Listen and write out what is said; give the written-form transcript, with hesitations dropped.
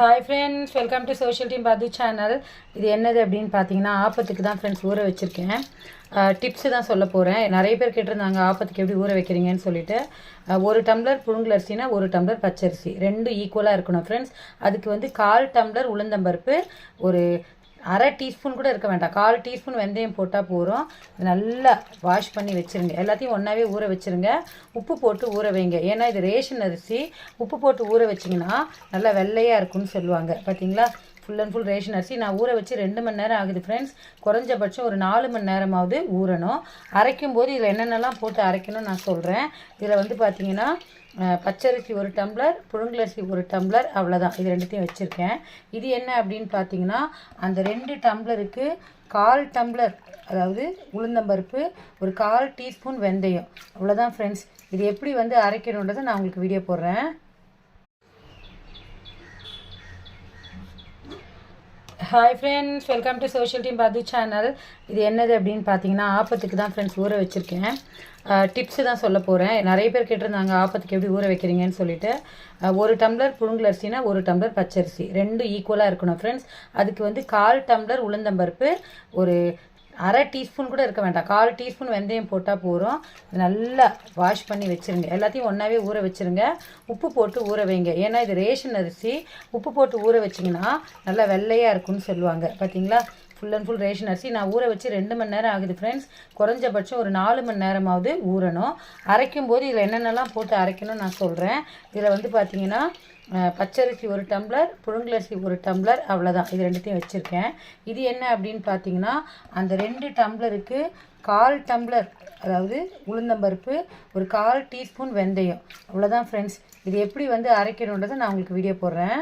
Hi friends, welcome to social team பாது channel. இது என்னது அப்படின்னு பார்த்தீங்கன்னா, ஆப்பத்துக்கு தான் ஃப்ரெண்ட்ஸ் ஊற வச்சுருக்கேன். டிப்ஸு தான் சொல்ல போகிறேன். நிறைய பேர் கேட்டிருந்தாங்க ஆப்பத்துக்கு எப்படி ஊற வைக்கிறீங்கன்னு சொல்லிட்டு. ஒரு டம்ளர் புழுங்கல் அரிசினா ஒரு டம்ளர் பச்சரிசி ரெண்டும் ஈக்குவலாக இருக்கணும் ஃப்ரெண்ட்ஸ். அதுக்கு வந்து 1/4 டம்ளர் உளுந்தம்பருப்பு, ஒரு அரை டீஸ்பூன் கூட இருக்க வேண்டாம், 1/4 டீஸ்பூன் வெந்தயம் போட்டால் போகிறோம். நல்லா வாஷ் பண்ணி வச்சுருங்க. எல்லாத்தையும் ஒன்றாவே ஊற வச்சுருங்க. உப்பு போட்டு ஊற வைங்க. ஏன்னா இது ரேஷன் அரிசி. உப்பு போட்டு ஊற வச்சிங்கன்னா நல்லா வெள்ளையாக இருக்குன்னு சொல்லுவாங்க. பார்த்தீங்களா, ஃபுல் அண்ட் ஃபுல் ரேஷன் அரிசி. நான் ஊற வச்சு 2 மணி நேரம் ஆகுது ஃப்ரெண்ட்ஸ். குறைஞ்சபட்சம் ஒரு 4 மணி நேரமாவது ஊறணும். அரைக்கும் போது இதில் என்னென்னலாம் போட்டு அரைக்கணும்னு நான் சொல்கிறேன். இதில் வந்து பார்த்தீங்கன்னா பச்சரிசி 1 டம்ளர், புழுங்கலரிசி 1 டம்ளர், அவ்வளோதான். இது ரெண்டுத்தையும் வச்சுருக்கேன். இது என்ன அப்படின்னு பார்த்தீங்கன்னா, அந்த 2 டம்ளருக்கு 1/4 டம்ளர், அதாவது உளுந்தம்பருப்பு, ஒரு 1/4 டீஸ்பூன் வெந்தயம், அவ்வளோதான் ஃப்ரெண்ட்ஸ். இது எப்படி வந்து அரைக்கணுன்றதை நான் உங்களுக்கு வீடியோ போடுறேன். Hi friends, welcome to social team பாது சேனல். இது என்னது அப்படின்னு பார்த்தீங்கன்னா, ஆப்பத்துக்கு தான் ஃப்ரெண்ட்ஸ் ஊற வச்சுருக்கேன். டிப்ஸு தான் சொல்ல போகிறேன். நிறைய பேர் கேட்டிருந்தாங்க ஆப்பத்துக்கு எப்படி ஊற வைக்கிறீங்கன்னு சொல்லிட்டு. ஒரு டம்ளர் புழுங்கல் அரிசினா ஒரு டம்ளர் பச்சரிசி ரெண்டும் ஈக்குவலாக இருக்கணும் ஃப்ரெண்ட்ஸ். அதுக்கு வந்து 1/4 டம்ளர் உளுந்தம்பருப்பு, ஒரு அரை டீஸ்பூன் கூட இருக்க வேண்டாம், 1/4 டீஸ்பூன் வெந்தயம் போட்டால் போகிறோம். நல்லா வாஷ் பண்ணி வச்சுருங்க. எல்லாத்தையும் ஒன்றாவே ஊற வச்சுருங்க. உப்பு போட்டு ஊற வைங்க. ஏன்னா இது ரேஷன் அரிசி. உப்பு போட்டு ஊற வச்சிங்கன்னா நல்லா வெள்ளையாக இருக்குன்னு சொல்லுவாங்க. பார்த்தீங்களா, ஃபுல் அண்ட் ஃபுல் ரேஷன் அரிசி. நான் ஊற வச்சு 2 மணி நேரம் ஆகுது ஃப்ரெண்ட்ஸ். குறைஞ்சபட்சம் ஒரு 4 மணி நேரமாவது ஊறணும். அரைக்கும் போது இதில் என்னென்னலாம் போட்டு அரைக்கணும்னு நான் சொல்கிறேன். இதில் வந்து பார்த்தீங்கன்னா பச்சரிசி 1 டம்ளர், புழுங்கலரிசி 1 டம்ளர், அவ்வளோதான். இது ரெண்டுத்தையும் வச்சுருக்கேன். இது என்ன அப்படின்னு பார்த்தீங்கன்னா, அந்த 2 டம்ளருக்கு 1/4 டம்ளர், அதாவது உளுந்தம்பருப்பு, ஒரு 1/4 டீஸ்பூன் வெந்தயம், அவ்வளோதான் ஃப்ரெண்ட்ஸ். இது எப்படி வந்து அரைக்கணுன்றதை நான் உங்களுக்கு வீடியோ போடுறேன்.